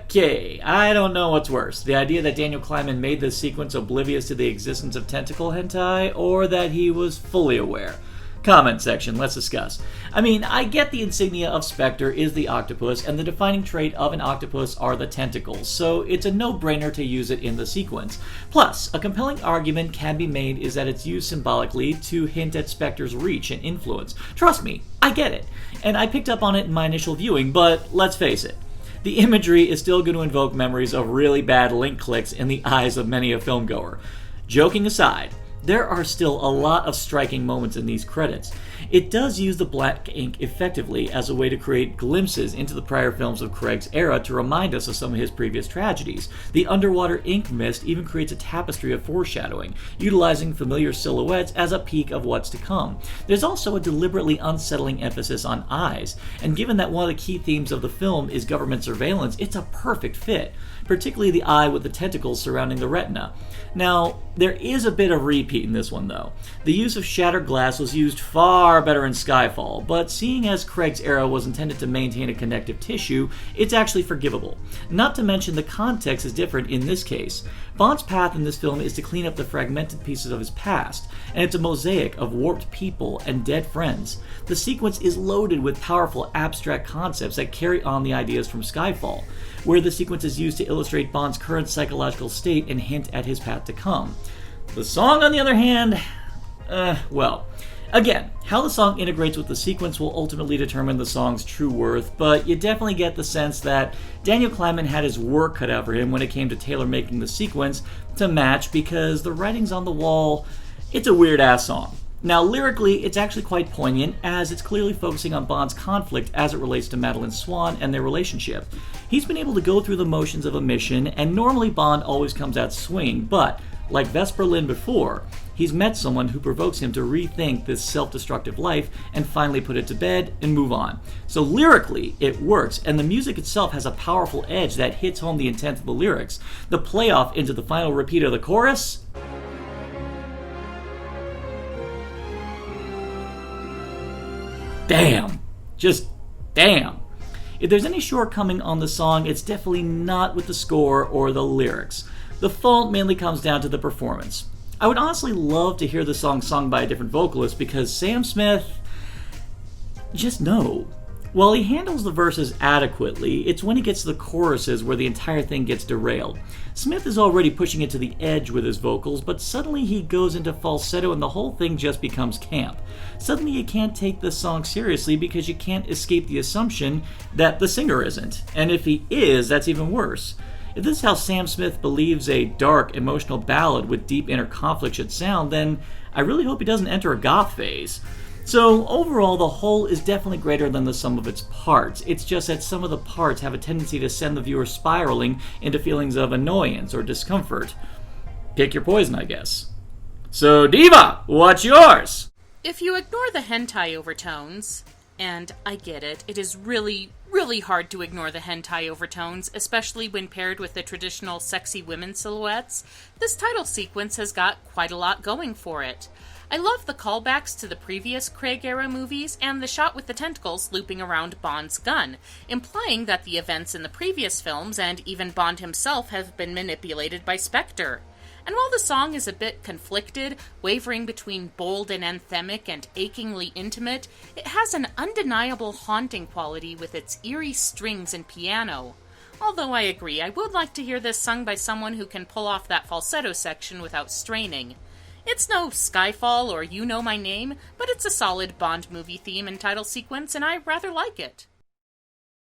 Okay, I don't know what's worse. The idea that Daniel Kleinman made this sequence oblivious to the existence of Tentacle Hentai, or that he was fully aware. Comment section, let's discuss. I mean, I get the insignia of Spectre is the octopus, and the defining trait of an octopus are the tentacles, so it's a no-brainer to use it in the sequence. Plus, a compelling argument can be made is that it's used symbolically to hint at Spectre's reach and influence. Trust me, I get it, and I picked up on it in my initial viewing, but let's face it. The imagery is still going to invoke memories of really bad link clicks in the eyes of many a filmgoer. Joking aside, there are still a lot of striking moments in these credits. It does use the black ink effectively as a way to create glimpses into the prior films of Craig's era to remind us of some of his previous tragedies. The underwater ink mist even creates a tapestry of foreshadowing, utilizing familiar silhouettes as a peek of what's to come. There's also a deliberately unsettling emphasis on eyes, and given that one of the key themes of the film is government surveillance, it's a perfect fit, particularly the eye with the tentacles surrounding the retina. Now, there is a bit of repeat in this one though. The use of shattered glass was used far better in Skyfall, but seeing as Craig's era was intended to maintain a connective tissue, it's actually forgivable. Not to mention the context is different in this case. Bond's path in this film is to clean up the fragmented pieces of his past, and it's a mosaic of warped people and dead friends. The sequence is loaded with powerful abstract concepts that carry on the ideas from Skyfall, where the sequence is used to illustrate Bond's current psychological state and hint at his path to come. The song, on the other hand, well, again, how the song integrates with the sequence will ultimately determine the song's true worth, but you definitely get the sense that Daniel Kleinman had his work cut out for him when it came to tailor-making the sequence to match, because the writing's on the wall. It's a weird-ass song. Now, lyrically, it's actually quite poignant, as it's clearly focusing on Bond's conflict as it relates to Madeline Swan and their relationship. He's been able to go through the motions of a mission, and normally Bond always comes out swinging, but, like Vesper Lynd before, he's met someone who provokes him to rethink this self-destructive life and finally put it to bed and move on. So lyrically, it works, and the music itself has a powerful edge that hits home the intent of the lyrics. The playoff into the final repeat of the chorus? Damn. Just damn. If there's any shortcoming on the song, it's definitely not with the score or the lyrics. The fault mainly comes down to the performance. I would honestly love to hear the song sung by a different vocalist, because Sam Smith, just no. While he handles the verses adequately, it's when he gets to the choruses where the entire thing gets derailed. Smith is already pushing it to the edge with his vocals, but suddenly he goes into falsetto and the whole thing just becomes camp. Suddenly you can't take the song seriously because you can't escape the assumption that the singer isn't. And if he is, that's even worse. If this is how Sam Smith believes a dark, emotional ballad with deep inner conflict should sound, then I really hope he doesn't enter a goth phase. So overall, the whole is definitely greater than the sum of its parts. It's just that some of the parts have a tendency to send the viewer spiraling into feelings of annoyance or discomfort. Pick your poison, I guess. So, Diva, what's yours? If you ignore the hentai overtones, and I get it, it is really hard to ignore the hentai overtones, especially when paired with the traditional sexy women silhouettes, this title sequence has got quite a lot going for it. I love the callbacks to the previous Craig-era movies and the shot with the tentacles looping around Bond's gun, implying that the events in the previous films and even Bond himself have been manipulated by Spectre. And while the song is a bit conflicted, wavering between bold and anthemic and achingly intimate, it has an undeniable haunting quality with its eerie strings and piano. Although I agree, I would like to hear this sung by someone who can pull off that falsetto section without straining. It's no Skyfall or You Know My Name, but it's a solid Bond movie theme and title sequence, and I rather like it.